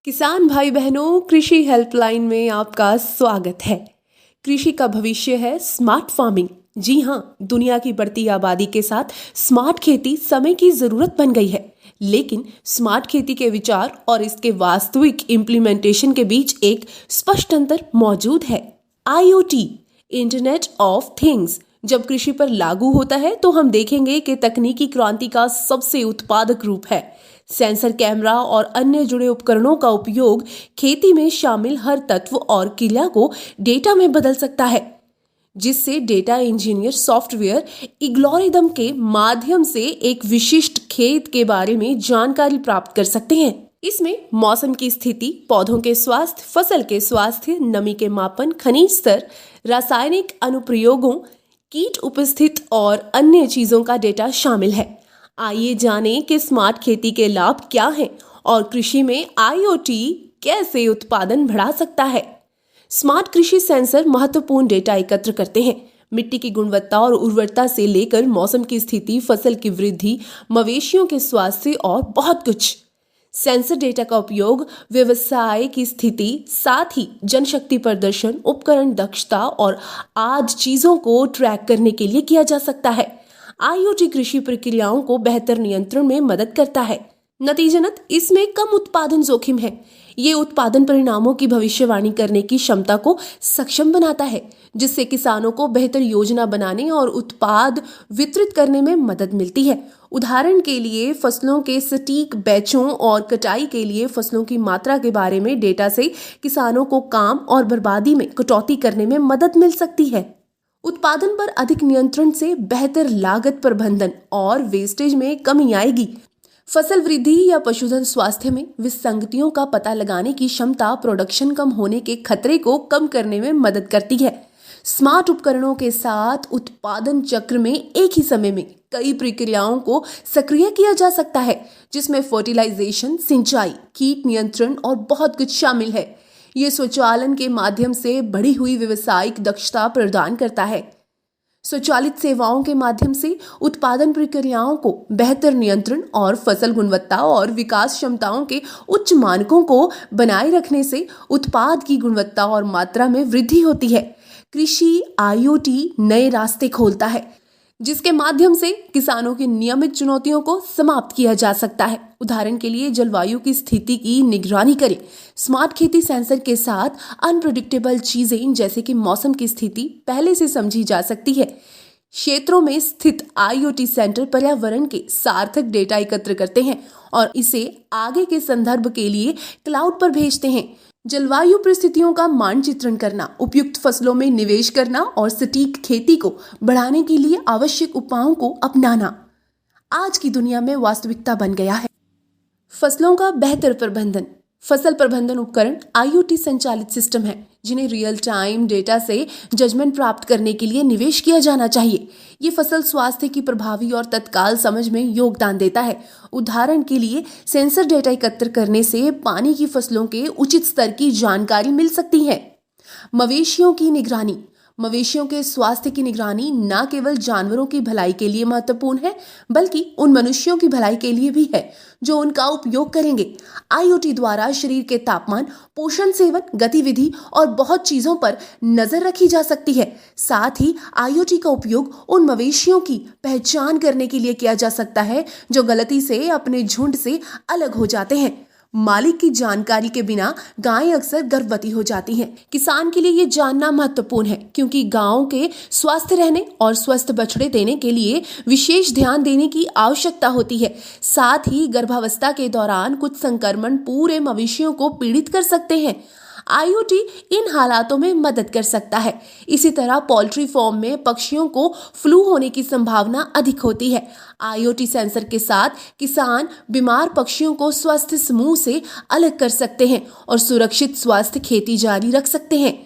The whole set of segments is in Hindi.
किसान भाई बहनों, कृषि हेल्पलाइन में आपका स्वागत है। कृषि का भविष्य है स्मार्ट फार्मिंग। जी हाँ, दुनिया की बढ़ती आबादी के साथ स्मार्ट खेती समय की जरूरत बन गई है। लेकिन स्मार्ट खेती के विचार और इसके वास्तविक इम्प्लीमेंटेशन के बीच एक स्पष्ट अंतर मौजूद है। IoT, इंटरनेट ऑफ थिंग्स, जब कृषि पर लागू होता है तो हम देखेंगे कि तकनीकी क्रांति का सबसे उत्पादक रूप है। सेंसर, कैमरा और अन्य जुड़े उपकरणों का उपयोग खेती में शामिल हर तत्व और क्रिया को डेटा में बदल सकता है, जिससे डेटा इंजीनियर सॉफ्टवेयर एल्गोरिदम के माध्यम से एक विशिष्ट खेत के बारे में जानकारी प्राप्त कर सकते हैं। इसमें मौसम की स्थिति, पौधों के स्वास्थ्य, फसल के स्वास्थ्य, नमी के मापन, खनिज स्तर, रासायनिक अनुप्रयोगों, कीट उपस्थित और अन्य चीजों का डेटा शामिल है। आइए जानें कि स्मार्ट खेती के लाभ क्या हैं और कृषि में IoT कैसे उत्पादन बढ़ा सकता है। स्मार्ट कृषि सेंसर महत्वपूर्ण डेटा एकत्र करते हैं। मिट्टी की गुणवत्ता और उर्वरता से लेकर मौसम की स्थिति, फसल की वृद्धि, मवेशियों के स्वास्थ्य और बहुत कुछ। सेंसर डेटा का उपयोग व्यवसाय की स्थिति, साथ ही जनशक्ति प्रदर्शन, उपकरण दक्षता और आज चीजों को ट्रैक करने के लिए किया जा सकता है। IoT कृषि प्रक्रियाओं को बेहतर नियंत्रण में मदद करता है। नतीजतन इसमें कम उत्पादन जोखिम है। ये उत्पादन परिणामों की भविष्यवाणी करने की क्षमता को सक्षम बनाता है, जिससे किसानों को बेहतर योजना बनाने और उत्पाद वितरित करने में मदद मिलती है। उदाहरण के लिए, फसलों के सटीक बैचों और कटाई के लिए फसलों की मात्रा के बारे में डेटा से किसानों को काम और बर्बादी में कटौती करने में मदद मिल सकती है। उत्पादन पर अधिक नियंत्रण से बेहतर लागत प्रबंधन और वेस्टेज में कमी आएगी। फसल वृद्धि या पशुधन स्वास्थ्य में विसंगतियों का पता लगाने की क्षमता प्रोडक्शन कम होने के खतरे को कम करने में मदद करती है। स्मार्ट उपकरणों के साथ उत्पादन चक्र में एक ही समय में कई प्रक्रियाओं को सक्रिय किया जा सकता है, जिसमें फर्टिलाइजेशन, सिंचाई, कीट नियंत्रण और बहुत कुछ शामिल है। ये स्वचालन के माध्यम से बढ़ी हुई व्यावसायिक दक्षता प्रदान करता है। स्वचालित सेवाओं के माध्यम से उत्पादन प्रक्रियाओं को बेहतर नियंत्रण और फसल गुणवत्ता और विकास क्षमताओं के उच्च मानकों को बनाए रखने से उत्पाद की गुणवत्ता और मात्रा में वृद्धि होती है। कृषि IoT नए रास्ते खोलता है, जिसके माध्यम से किसानों की नियमित चुनौतियों को समाप्त किया जा सकता है। उदाहरण के लिए, जलवायु की स्थिति की निगरानी करें। स्मार्ट खेती सेंसर के साथ अनप्रेडिक्टेबल चीजें जैसे कि मौसम की स्थिति पहले से समझी जा सकती है। क्षेत्रों में स्थित IoT सेंटर पर्यावरण के सार्थक डेटा एकत्र करते हैं और इसे आगे के संदर्भ के लिए क्लाउड पर भेजते हैं। जलवायु परिस्थितियों का मानचित्रण करना, उपयुक्त फसलों में निवेश करना और सटीक खेती को बढ़ाने के लिए आवश्यक उपायों को अपनाना आज की दुनिया में वास्तविकता बन गया है। फसलों का बेहतर प्रबंधन। फसल प्रबंधन उपकरण IoT संचालित सिस्टम है, जिन्हें रियल टाइम डेटा से जजमेंट प्राप्त करने के लिए निवेश किया जाना चाहिए। ये फसल स्वास्थ्य की प्रभावी और तत्काल समझ में योगदान देता है। उदाहरण के लिए, सेंसर डेटा एकत्र करने से पानी की फसलों के उचित स्तर की जानकारी मिल सकती है। मवेशियों की निगरानी। मवेशियों के स्वास्थ्य की निगरानी न केवल जानवरों की भलाई के लिए महत्वपूर्ण है, बल्कि उन मनुष्यों की भलाई के लिए भी है जो उनका उपयोग करेंगे। IoT द्वारा शरीर के तापमान, पोषण, सेवन, गतिविधि और बहुत चीजों पर नजर रखी जा सकती है। साथ ही IoT का उपयोग उन मवेशियों की पहचान करने के लिए किया जा सकता है जो गलती से अपने झुंड से अलग हो जाते हैं। मालिक की जानकारी के बिना गायें अक्सर गर्भवती हो जाती हैं। किसान के लिए ये जानना महत्वपूर्ण है, क्योंकि गायों के स्वस्थ रहने और स्वस्थ बछड़े देने के लिए विशेष ध्यान देने की आवश्यकता होती है। साथ ही गर्भावस्था के दौरान कुछ संक्रमण पूरे मवेशियों को पीड़ित कर सकते हैं। IoT इन हालातों में मदद कर सकता है। इसी तरह पोल्ट्री फार्म में पक्षियों को फ्लू होने की संभावना अधिक होती है। IoT सेंसर के साथ किसान बीमार पक्षियों को स्वस्थ समूह से अलग कर सकते हैं और सुरक्षित स्वास्थ्य खेती जारी रख सकते हैं।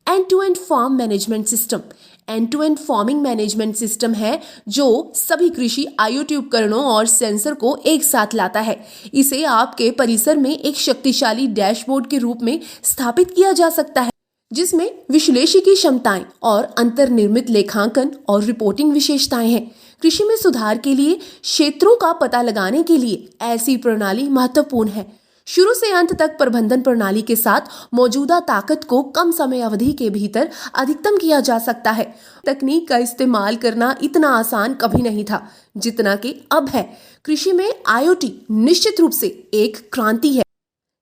End to end farm management system. End to end farming management system है जो सभी कृषि IoT उपकरणों और सेंसर को एक साथ लाता है। इसे आपके परिसर में एक शक्तिशाली डैशबोर्ड के रूप में स्थापित किया जा सकता है, जिसमें विश्लेषिकी क्षमताएं और अंतर्निर्मित लेखांकन और रिपोर्टिंग विशेषताएं हैं। कृषि में सुधार के लिए क्षेत्रों का पता लगाने के लिए ऐसी प्रणाली महत्वपूर्ण है। शुरू से अंत तक प्रबंधन प्रणाली के साथ मौजूदा ताकत को कम समय अवधि के भीतर अधिकतम किया जा सकता है। तकनीक का इस्तेमाल करना इतना आसान कभी नहीं था जितना कि अब है। कृषि में IoT निश्चित रूप से एक क्रांति है।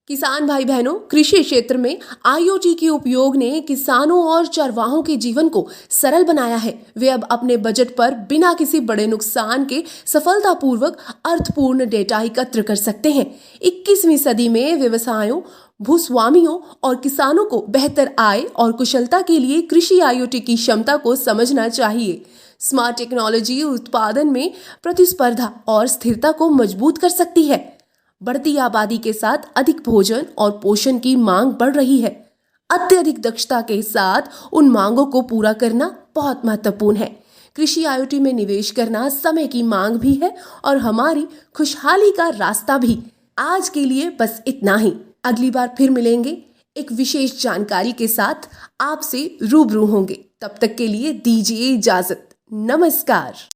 किसान भाई बहनों, कृषि क्षेत्र में IoT के उपयोग ने किसानों और चरवाहों के जीवन को सरल बनाया है। वे अब अपने बजट पर बिना किसी बड़े नुकसान के सफलतापूर्वक अर्थपूर्ण डेटा एकत्र कर सकते हैं। 21वीं सदी में व्यवसायों, भूस्वामियों और किसानों को बेहतर आय और कुशलता के लिए कृषि IoT की क्षमता को समझना चाहिए। स्मार्ट टेक्नोलॉजी उत्पादन में प्रतिस्पर्धा और स्थिरता को मजबूत कर सकती है। बढ़ती आबादी के साथ अधिक भोजन और पोषण की मांग बढ़ रही है। अत्यधिक दक्षता के साथ उन मांगों को पूरा करना बहुत महत्वपूर्ण है। कृषि IoT में निवेश करना समय की मांग भी है और हमारी खुशहाली का रास्ता भी। आज के लिए बस इतना ही। अगली बार फिर मिलेंगे, एक विशेष जानकारी के साथ आपसे रूबरू होंगे। तब तक के लिए दीजिए इजाजत। नमस्कार।